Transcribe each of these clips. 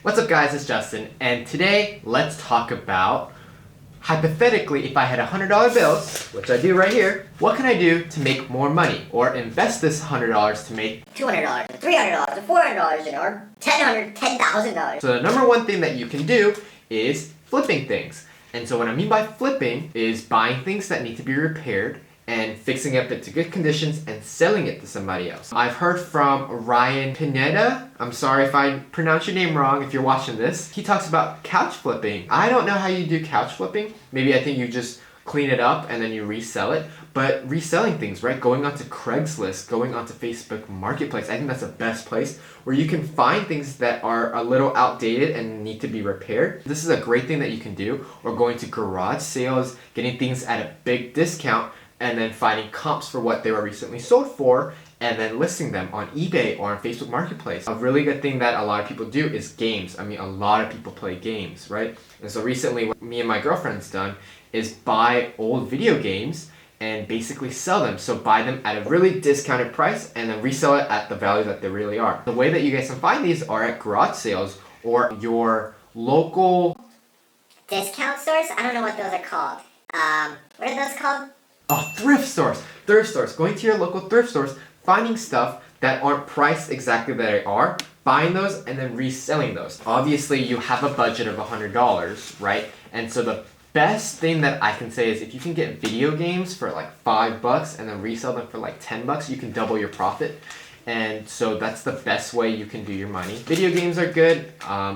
What's up guys, it's Justin, and today let's talk about, hypothetically, if I had $100 bills, which I do right here, what can I do to make more money? Or invest this $100 to make $200, $300, $400, or $10,000. So the number one thing that you can do is flipping things. And so what I mean by flipping is buying things that need to be repaired and fixing it up into good conditions and selling it to somebody else. I've heard from Ryan Pineda. I'm sorry if I pronounce your name wrong if you're watching this. He talks about couch flipping. I don't know how you do couch flipping. Maybe I think you just clean it up and then you resell it. But reselling things, right? Going onto Craigslist, going onto Facebook Marketplace. I think that's the best place where you can find things that are a little outdated and need to be repaired. This is a great thing that you can do. Or going to garage sales, getting things at a big discount, and then finding comps for what they were recently sold for, and then listing them on eBay or on Facebook Marketplace. A really good thing that a lot of people do is games. I mean, a lot of people play games, right? And so recently, what me and my girlfriend's done is buy old video games and basically sell them. So buy them at a really discounted price and then resell it at the value that they really are. The way that you guys can find these are at garage sales or your local Discount stores? I don't know what those are called. What are those called? Oh, thrift stores. Thrift stores. Going to your local thrift stores, finding stuff that aren't priced exactly that they are, buying those, and then reselling those. Obviously, you have a budget of $100, right? And so the best thing that I can say is if you can get video games for like $5 and then resell them for like $10, you can double your profit. And so that's the best way you can do your money. Video games are good.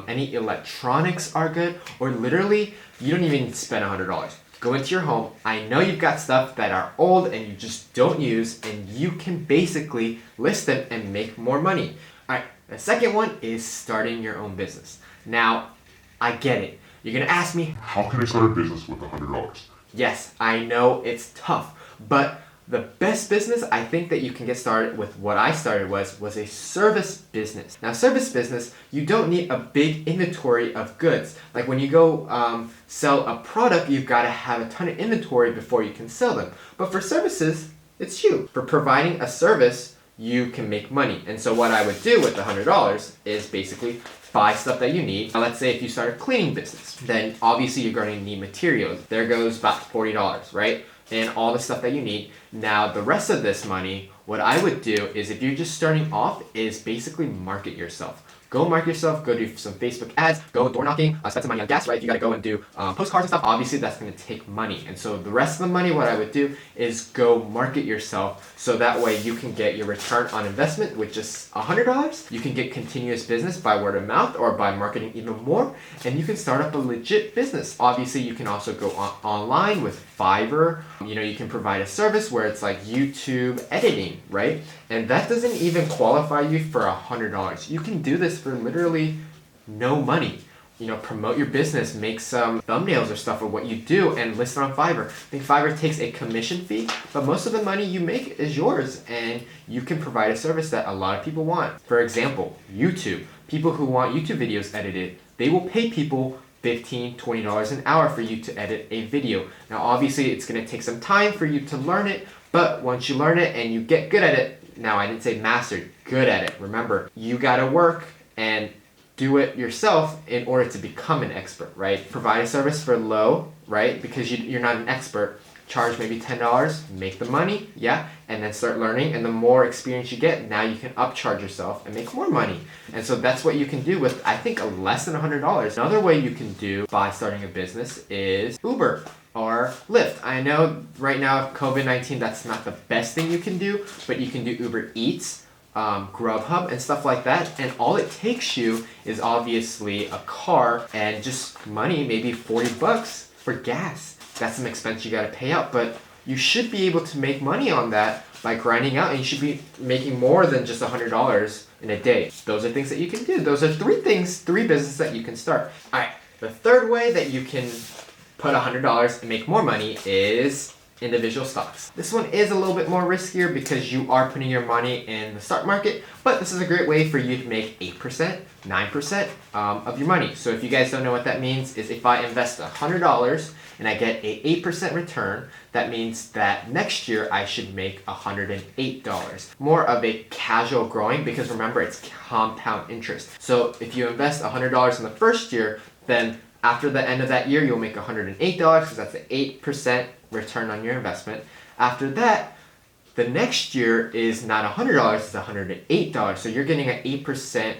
Any electronics are good. Or literally, you don't even spend $100. Go into your home. I know you've got stuff that are old and you just don't use, and you can basically list them and make more money. All right, the second one is starting your own business. Now, I get it. You're gonna ask me, how can I start a business with $100? Yes, I know it's tough, but the best business I think that you can get started with, what I started was a service business. Now, service business, you don't need a big inventory of goods. Like when you go sell a product, you've got to have a ton of inventory before you can sell them. But for services, it's you. For providing a service, you can make money. And so what I would do with the $100 is basically buy stuff that you need. Now, let's say if you start a cleaning business, then obviously you're going to need materials. There goes about $40, right? And all the stuff that you need. Now, the rest of this money, what I would do is if you're just starting off is basically market yourself. Go market yourself, go do some Facebook ads, go door knocking, spend some money on gas, right? If you gotta go and do postcards and stuff, obviously that's gonna take money. And so the rest of the money, what I would do is go market yourself so that way you can get your return on investment with just $100. You can get continuous business by word of mouth or by marketing even more, and you can start up a legit business. Obviously, you can also go online with Fiverr. You know, you can provide a service where it's like YouTube editing, right? And that doesn't even qualify you for $100. You can do this for literally no money. You know, promote your business, make some thumbnails or stuff of what you do and list it on Fiverr. I think Fiverr takes a commission fee, but most of the money you make is yours and you can provide a service that a lot of people want. For example, YouTube. People who want YouTube videos edited, they will pay people $15, $20 an hour for you to edit a video. Now, obviously, it's going to take some time for you to learn it, but once you learn it and you get good at it, now I didn't say mastered, good at it. Remember, you got to work and do it yourself in order to become an expert, right? Provide a service for low, right? Because you're not an expert. Charge maybe $10, make the money, yeah, and then start learning. And the more experience you get, now you can upcharge yourself and make more money. And so that's what you can do with, I think, less than $100. Another way you can do by starting a business is Uber or Lyft. I know right now, COVID-19, that's not the best thing you can do, but you can do Uber Eats, Grubhub, and stuff like that. And all it takes you is obviously a car and just money, maybe $40 for gas. That's an expense you got to pay out, but you should be able to make money on that by grinding out, and you should be making more than just $100 in a day. Those are things that you can do. Those are three businesses that you can start. All right, the third way that you can put $100 and make more money is individual stocks. This one is a little bit more riskier because you are putting your money in the stock market, but this is a great way for you to make 8%, 9% of your money. So if you guys don't know what that means, is if I invest $100 and I get a 8% return, that means that next year I should make $108. More of a casual growing, because remember, it's compound interest. So if you invest $100 in the first year, then after the end of that year, you'll make $108 because that's an 8% return on your investment. After that, the next year is not $100, it's $108. So you're getting an 8%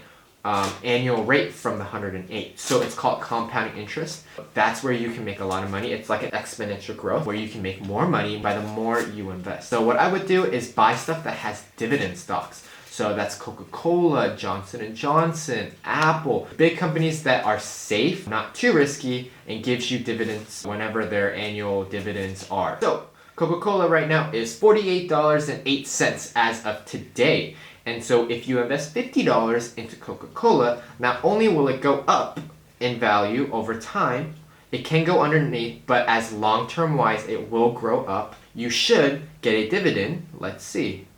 annual rate from the 108. So it's called compounding interest. That's where you can make a lot of money. It's like an exponential growth where you can make more money by the more you invest. So what I would do is buy stuff that has dividend stocks. So that's Coca-Cola, Johnson & Johnson, Apple, big companies that are safe, not too risky, and gives you dividends whenever their annual dividends are. So Coca-Cola right now is $48.08 as of today. And so if you invest $50 into Coca-Cola, not only will it go up in value over time, it can go underneath, but as long-term wise, it will grow up. You should get a dividend. Let's see.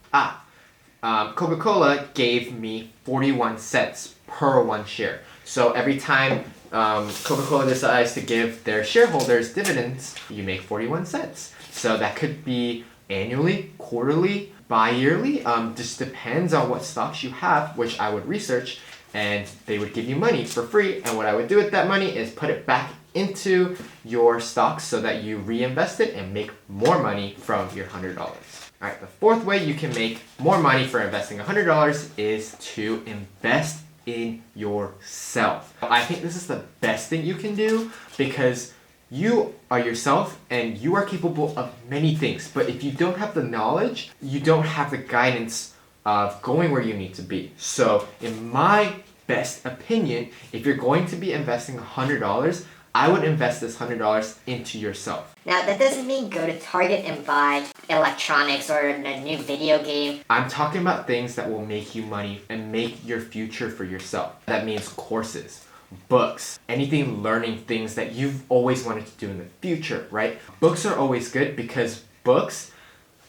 Coca-Cola gave me 41 cents per one share. So every time Coca-Cola decides to give their shareholders dividends, you make 41 cents. So that could be annually, quarterly, bi-yearly, just depends on what stocks you have, which I would research, and they would give you money for free. And what I would do with that money is put it back into your stocks so that you reinvest it and make more money from your $100. Alright, the fourth way you can make more money for investing $100 is to invest in yourself. I think this is the best thing you can do because you are yourself and you are capable of many things. But if you don't have the knowledge, you don't have the guidance of going where you need to be. So in my best opinion, if you're going to be investing $100, I would invest this $100 into yourself. Now, that doesn't mean go to Target and buy electronics or a new video game. I'm talking about things that will make you money and make your future for yourself. That means courses, books, anything learning things that you've always wanted to do in the future, right? Books are always good because books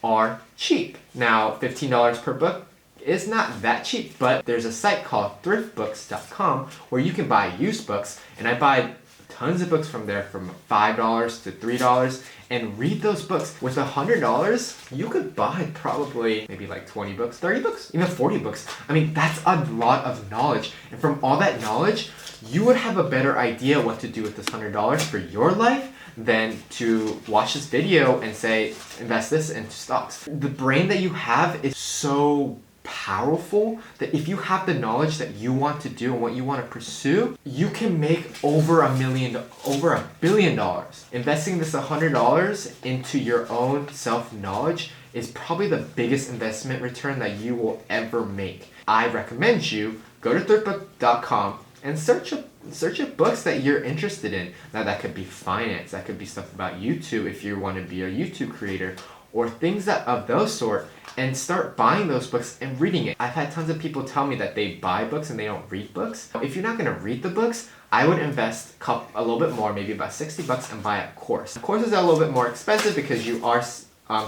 are cheap. Now, $15 per book is not that cheap, but there's a site called thriftbooks.com where you can buy used books, and I buy tons of books from there from $5 to $3 and read those books. With $100, you could buy probably maybe like 20 books, 30 books, even 40 books. I mean, that's a lot of knowledge. And from all that knowledge, you would have a better idea what to do with this $100 for your life than to watch this video and say, invest this into stocks. The brain that you have is so powerful that if you have the knowledge that you want to do and what you want to pursue, you can make over $1 billion. Investing this $100 into your own self-knowledge is probably the biggest investment return that you will ever make. I recommend you go to thriftbook.com and search up books that you're interested in. Now that could be finance, that could be stuff about YouTube if you want to be a YouTube creator, or things that of those sort, and start buying those books and reading it. I've had tons of people tell me that they buy books and they don't read books. If you're not going to read the books, I would invest a little bit more, maybe about $60 and buy a course. Courses are a little bit more expensive because you are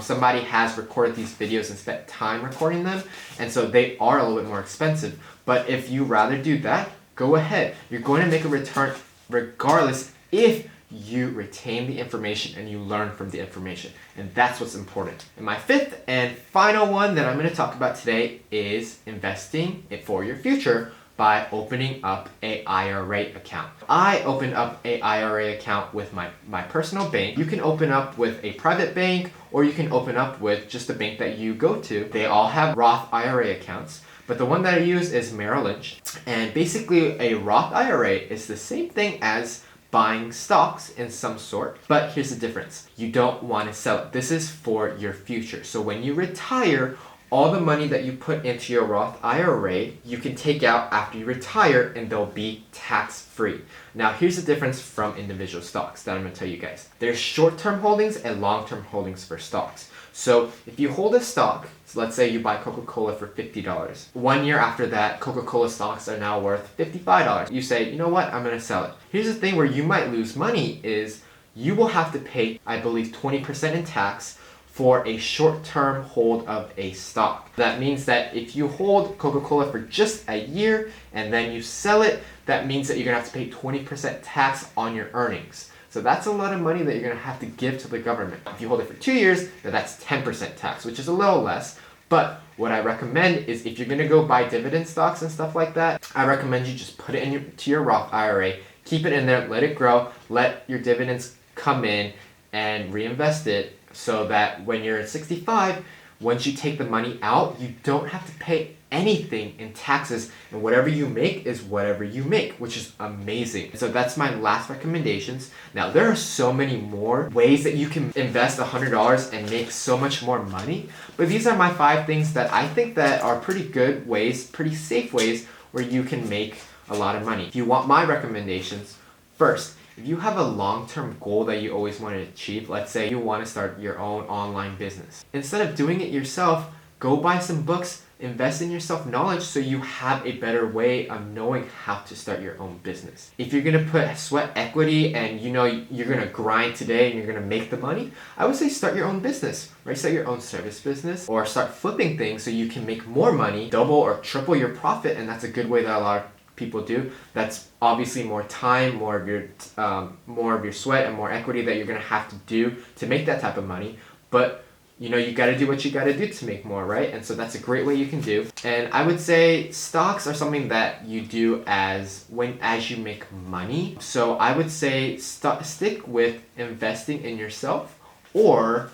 somebody has recorded these videos and spent time recording them, and so they are a little bit more expensive. But if you rather do that, go ahead. You're going to make a return regardless if you retain the information and you learn from the information. And that's what's important. And my fifth and final one that I'm going to talk about today is investing it for your future by opening up a IRA account. I opened up a IRA account with my personal bank. You can open up with a private bank, or you can open up with just a bank that you go to. They all have Roth-IRA accounts. But the one that I use is Merrill Lynch. And basically a Roth IRA is the same thing as buying stocks in some sort, but here's the difference. You don't want to sell it. This is for your future. So when you retire, all the money that you put into your Roth IRA, you can take out after you retire and they'll be tax-free. Now here's the difference from individual stocks that I'm going to tell you guys. There's short-term holdings and long-term holdings for stocks. So if you hold a stock, so let's say you buy Coca-Cola for $50. 1 year after that, Coca-Cola stocks are now worth $55. You say, you know what, I'm going to sell it. Here's the thing where you might lose money is you will have to pay, I believe, 20% in tax for a short-term hold of a stock. That means that if you hold Coca-Cola for just a year and then you sell it, that means that you're gonna have to pay 20% tax on your earnings. So that's a lot of money that you're gonna have to give to the government. If you hold it for 2 years, then that's 10% tax, which is a little less. But what I recommend is if you're gonna go buy dividend stocks and stuff like that, I recommend you just put it into your Roth IRA, keep it in there, let it grow, let your dividends come in and reinvest it so that when you're at 65, once you take the money out, you don't have to pay anything in taxes, and whatever you make is whatever you make, which is amazing. So that's my last recommendations. Now there are so many more ways that you can invest $100 and make so much more money, but these are my 5 things that I think that are pretty good ways, pretty safe ways where you can make a lot of money. If you want my recommendations, first, if you have a long-term goal that you always want to achieve, let's say you want to start your own online business, instead of doing it yourself, go buy some books, invest in yourself knowledge so you have a better way of knowing how to start your own business. If you're gonna put sweat equity and you know you're gonna grind today and you're gonna make the money, I would say start your own business, right? Start your own service business or start flipping things so you can make more money, double or triple your profit, and that's a good way that a lot of people do. That's obviously more time, more of your sweat and more equity that you're gonna have to do to make that type of money. But you know, you gotta do what you gotta do to make more, right? And so that's a great way you can do. And I would say stocks are something that you do as you make money. So I would say stick with investing in yourself or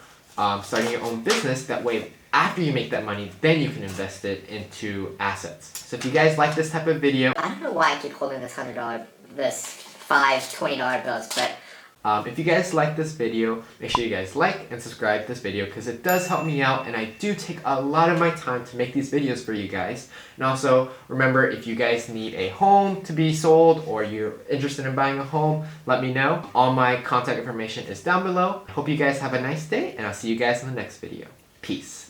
starting your own business. That way, after you make that money, then you can invest it into assets. So if you guys like this type of video, I don't know why I keep holding this $20 bills, but if you guys like this video, make sure you guys like and subscribe to this video because it does help me out and I do take a lot of my time to make these videos for you guys. And also, remember, if you guys need a home to be sold or you're interested in buying a home, let me know. All my contact information is down below. Hope you guys have a nice day and I'll see you guys in the next video. Peace.